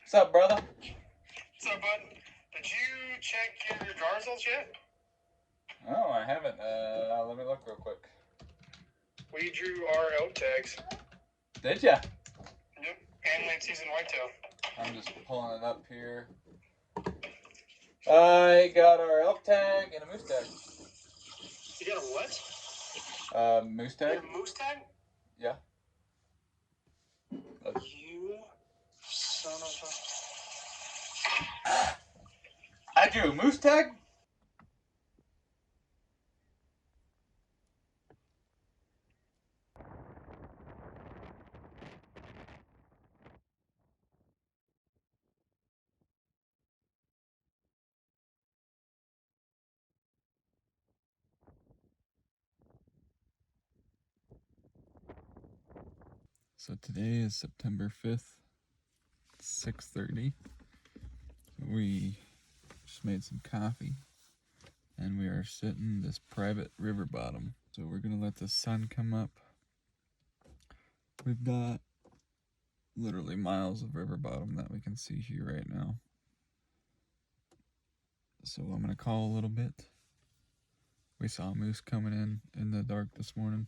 What's up, brother? What's up, bud? Did you check your draw results yet? Oh, I haven't. Let me look real quick. We drew our elk tags. Did ya? Yep, and late season whitetail. I'm just pulling it up here. I got our elk tag and a moose tag. You got a what? Moose tag? You got a moose tag? Yeah. You son of a... I drew a moose tag? So today is September 5th, 6:30. We just made some coffee and we are sitting this private river bottom. So we're gonna let the sun come up. We've got literally miles of river bottom that we can see here right now. So I'm gonna call a little bit. We saw a moose coming in the dark this morning.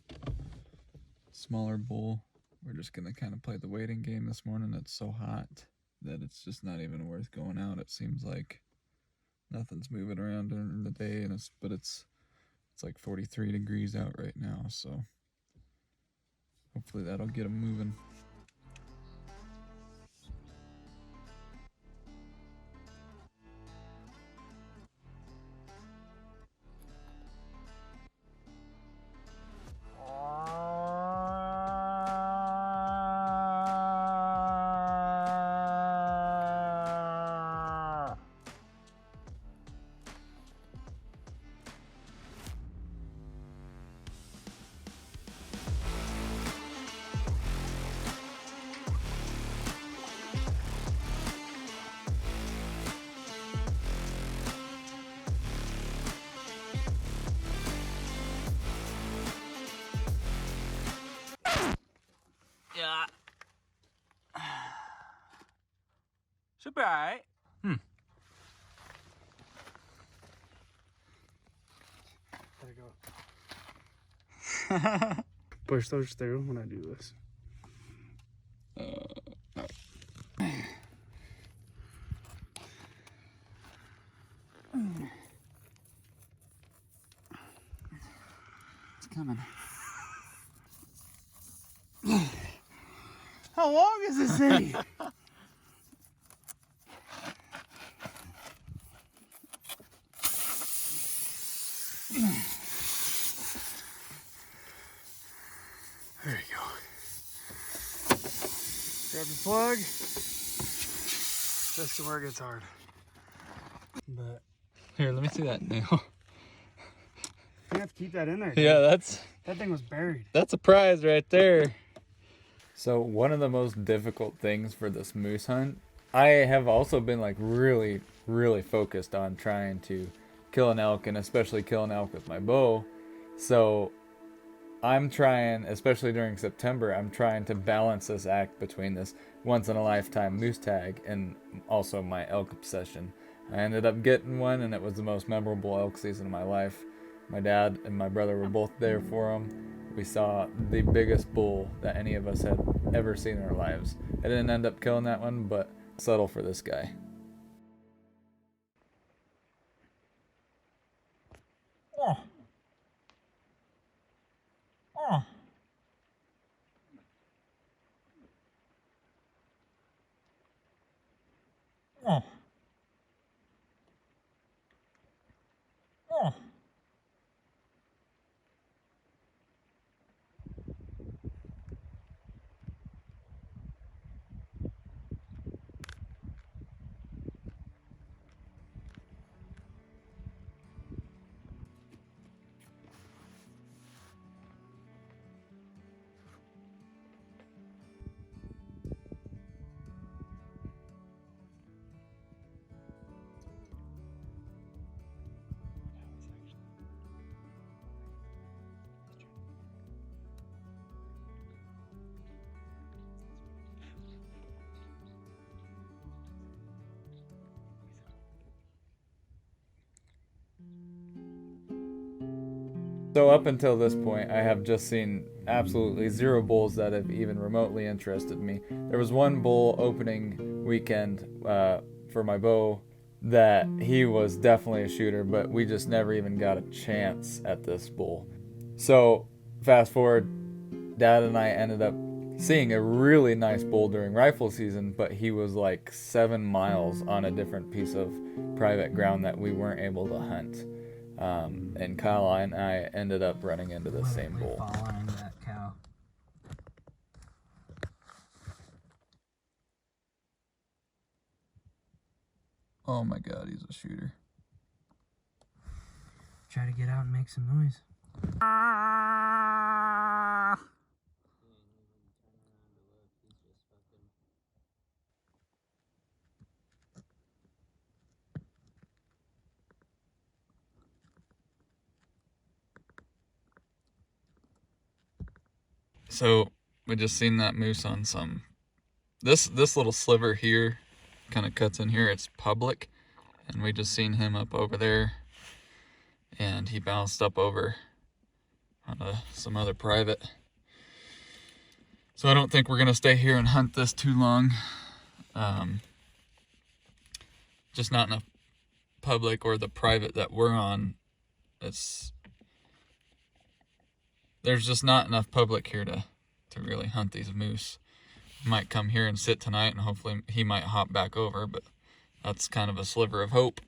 Smaller bull. We're just gonna kind of play the waiting game this morning. It's so hot that it's just not even worth going out. It seems like nothing's moving around during the day, and it's like 43 degrees out right now. So hopefully that'll get them moving. Yeah. Should be alright. There you go. Push those through when I do this. It's coming. How long is this thing? There you go. Grab your plug. This is where it gets hard. But Here, let me see that nail. you have to keep that in there. Yeah, Dude. That thing was buried. that's a prize right there. So one of the most difficult things for this moose hunt, I have also been like really, really focused on trying to kill an elk, and especially kill an elk with my bow. So I'm trying, especially during September, I'm trying to balance this act between this once in a lifetime moose tag and also my elk obsession. I ended up getting one, and it was the most memorable elk season of my life. My dad and my brother were both there for him. We saw the biggest bull that any of us had ever seen in our lives. I didn't end up killing that one, but settle for this guy. Oh. Oh. Oh. Oh. So up until this point, I have just seen absolutely zero bulls that have even remotely interested me. There was one bull opening weekend for my bow that he was definitely a shooter, but we just never even got a chance at this bull. So fast forward, Dad and I ended up seeing a really nice bull during rifle season, but he was like 7 miles on a different piece of private ground that we weren't able to hunt. And Kyle and I ended up running into the same bull. Following that cow. Oh my God, he's a shooter. Try to get out and make some noise. So we just seen that moose on some. This little sliver here kind of cuts in here. It's public, and we just seen him up over there, and he bounced up over on some other private. So I don't think we're gonna stay here and hunt this too long. Just not enough public, or the private that we're on. There's just not enough public here to really hunt these moose. Might come here and sit tonight, and hopefully he might hop back over, but that's kind of a sliver of hope.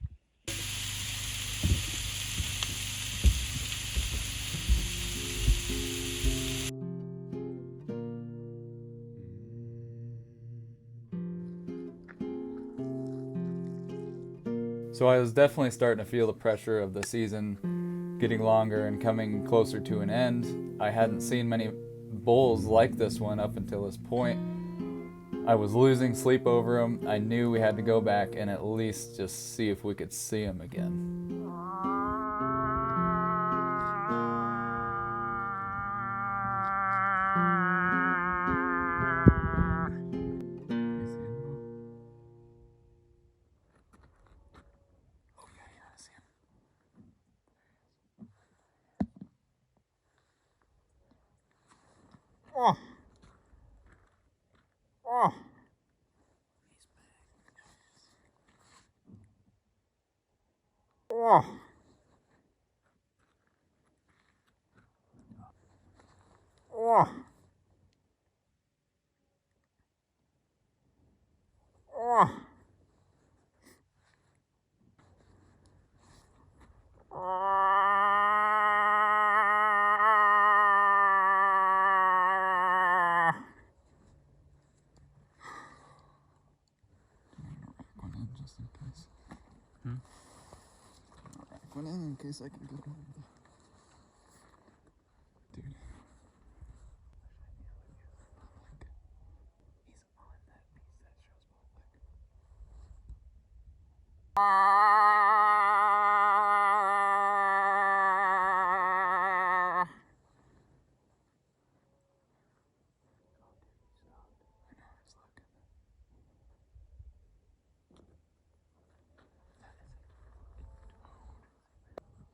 So I was definitely starting to feel the pressure of the season getting longer and coming closer to an end. I hadn't seen many bulls like this one up until this point. I was losing sleep over him. I knew we had to go back and at least just see if we could see him again. Oh. Oh. Oh. Oh. Oh. Just in case. Rack one in case I can get over the dude. He's on that piece that shows public.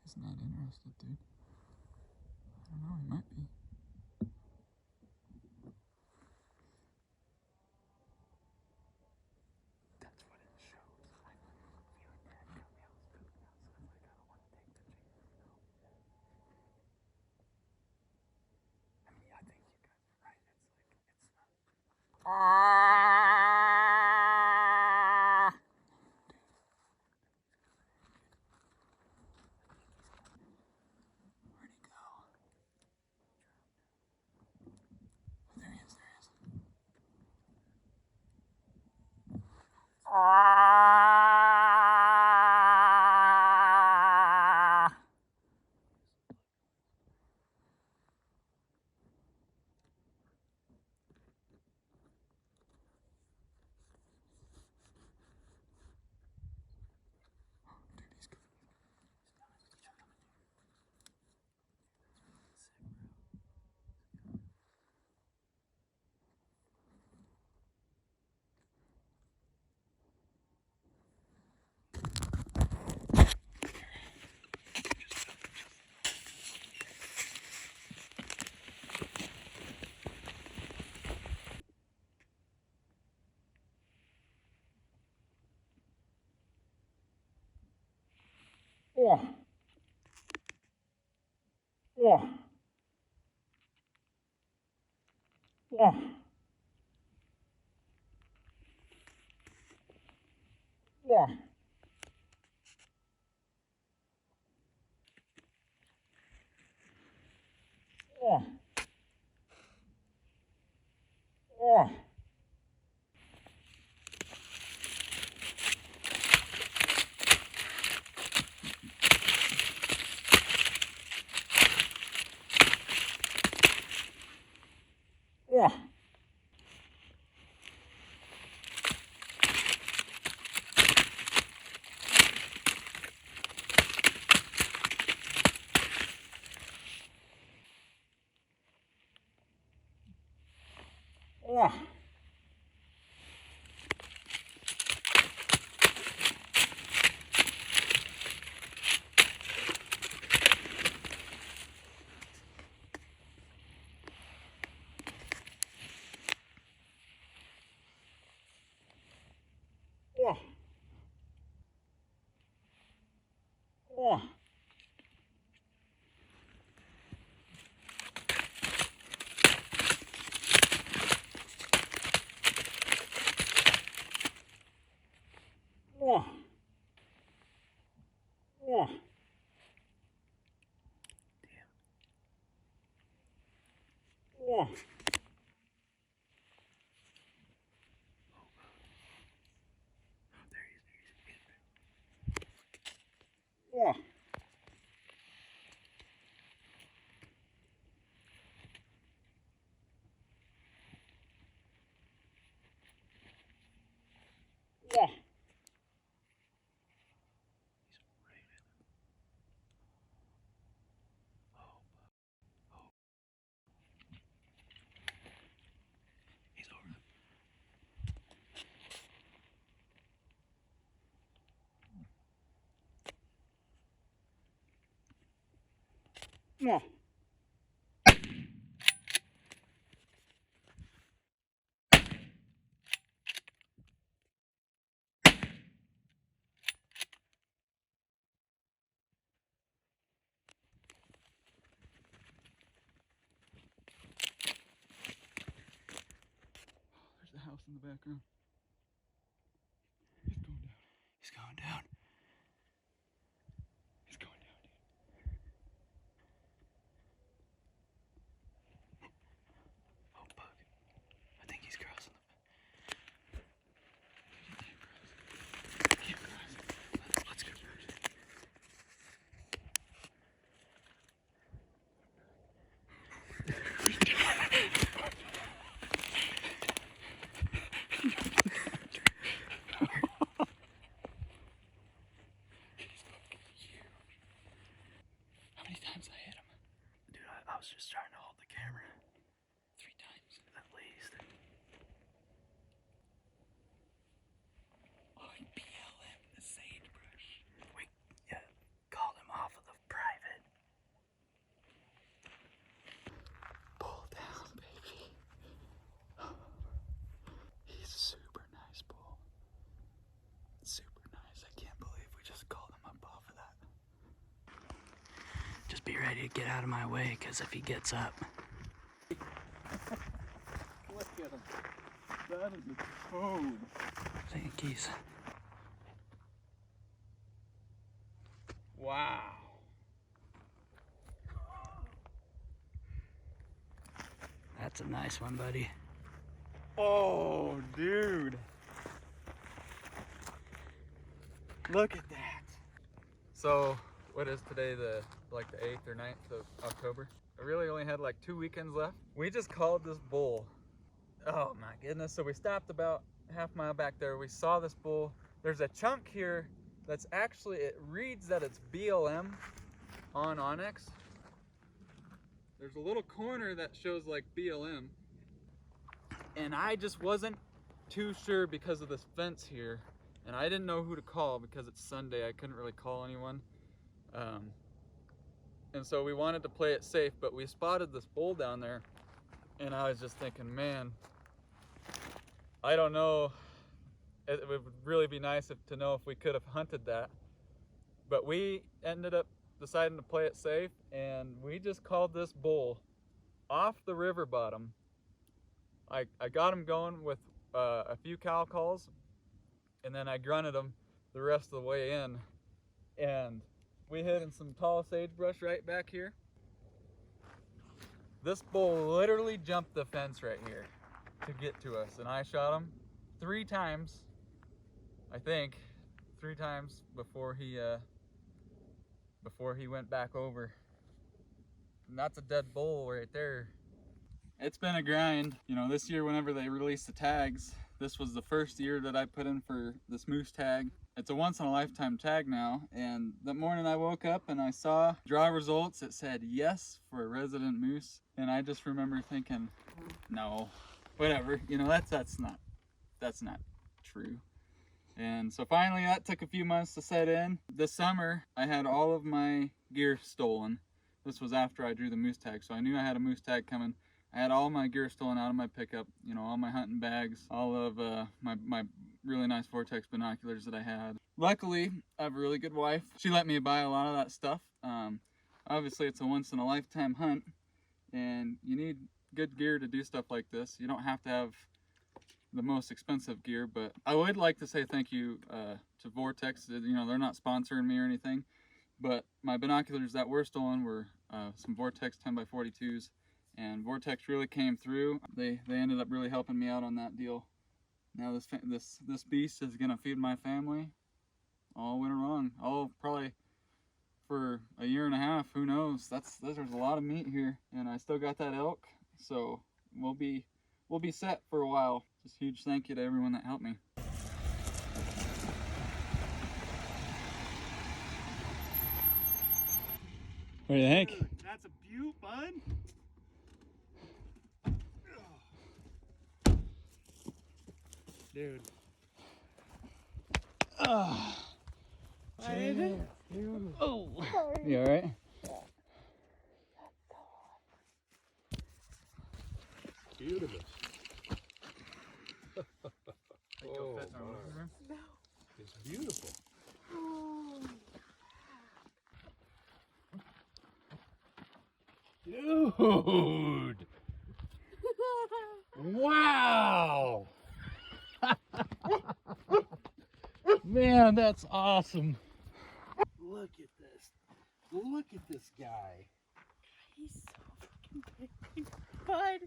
He's not interested, dude. I don't know, he might be. That's what it shows. I'm feeling that coming out spook now, so it's like I don't want to take the chance, you know? I mean, I think you guys are right. It's not. Where'd he go? Oh, there he is, there he is. Dude, he's good. Oh. Oh. Oh. Oh. Oh. Oh. Oh. Oh. Oh. Oh. Oh. Oh. Oh. Oh. Oh. Oh. There's the house in the background. He's going down. He's going down. Oh, bug. I think he's crossing the... He can't cross. Let's go. How many times I hit him? Dude, I was just trying to hold the camera. 3 times at least. Oh, BLM, the sagebrush. We called him off of the private. Pull down, baby. He's a super nice bull. Super nice. I can't believe we just called him up off of that. Just be ready to get out of my way, because if he gets up. Look at him. That is a toad. I think he's... Wow. That's a nice one, buddy. Oh, dude. Look at that. So, what is today, the 8th or 9th of October? I really only had like 2 weekends left. We just called this bull. Oh my goodness. So we stopped about half mile back there. We saw this bull. There's a chunk here that's actually, it reads that it's BLM on Onyx. There's a little corner that shows like BLM. And I just wasn't too sure because of this fence here. And I didn't know who to call because it's Sunday. I couldn't really call anyone. And so we wanted to play it safe, but we spotted this bull down there. And I was just thinking, man, I don't know. It would really be nice to know if we could have hunted that. But we ended up deciding to play it safe, and we just called this bull off the river bottom. I got him going with a few cow calls, and then I grunted him the rest of the way in, and we hid in some tall sagebrush right back here. This bull literally jumped the fence right here to get to us, and I shot him 3 times, I think, 3 times before he went back over. And that's a dead bull right there. It's been a grind. You know, this year whenever they released the tags, this was the first year that I put in for this moose tag. It's a once in a lifetime tag now, and that morning I woke up and I saw draw results. It said yes for a resident moose, and I just remember thinking, no, whatever, you know, that's not true. And so finally that took a few months to set in. This summer I had all of my gear stolen. This was after I drew the moose tag, so I knew I had a moose tag coming. I had all my gear stolen out of my pickup, you know, all my hunting bags, all of my really nice Vortex binoculars that I had. Luckily, I have a really good wife. She let me buy a lot of that stuff. Obviously, it's a once-in-a-lifetime hunt, and you need good gear to do stuff like this. You don't have to have the most expensive gear, but I would like to say thank you to Vortex. You know, they're not sponsoring me or anything, but my binoculars that were stolen were some Vortex 10x42s. And Vortex really came through. They ended up really helping me out on that deal. Now this beast is gonna feed my family all winter long. All probably for a year and a half. Who knows? There's a lot of meat here, and I still got that elk, so we'll be set for a while. Just huge thank you to everyone that helped me. What do you think? Dude, that's a beaut, bud. Dude. Oh, you all right? Beautiful. Oh, It's beautiful. Dude. Wow. man, that's awesome. Look at this. Look at this guy. He's so fucking big, bud.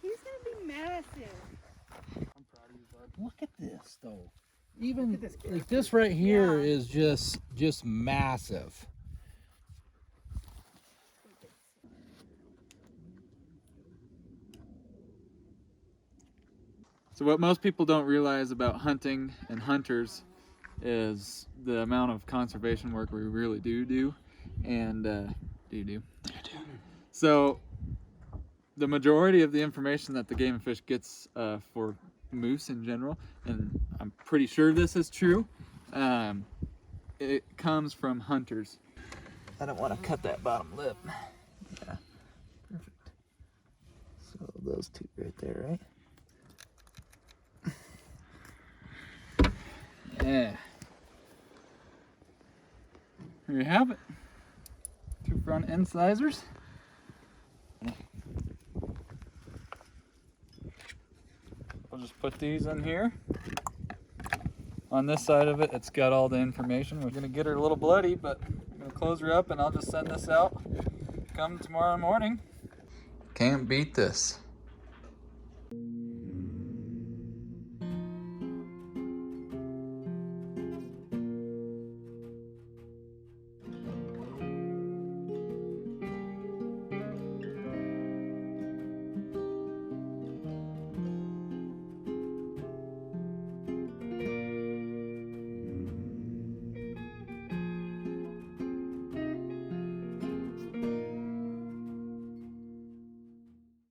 He's gonna be massive. I'm proud of you, bud. Look at this though. Even this like this right here Yeah. is just massive. So what most people don't realize about hunting and hunters is the amount of conservation work we really do. And so the majority of the information that the Game and Fish gets for moose in general, and I'm pretty sure this is true, it comes from hunters. I don't want to cut that bottom lip. Yeah, perfect. So those two right there, right? Yeah. Here you have it. 2 front incisors. I'll just put these in here. On this side of it, it's got all the information. We're gonna get her a little bloody, but I'm gonna close her up and I'll just send this out come tomorrow morning. Can't beat this.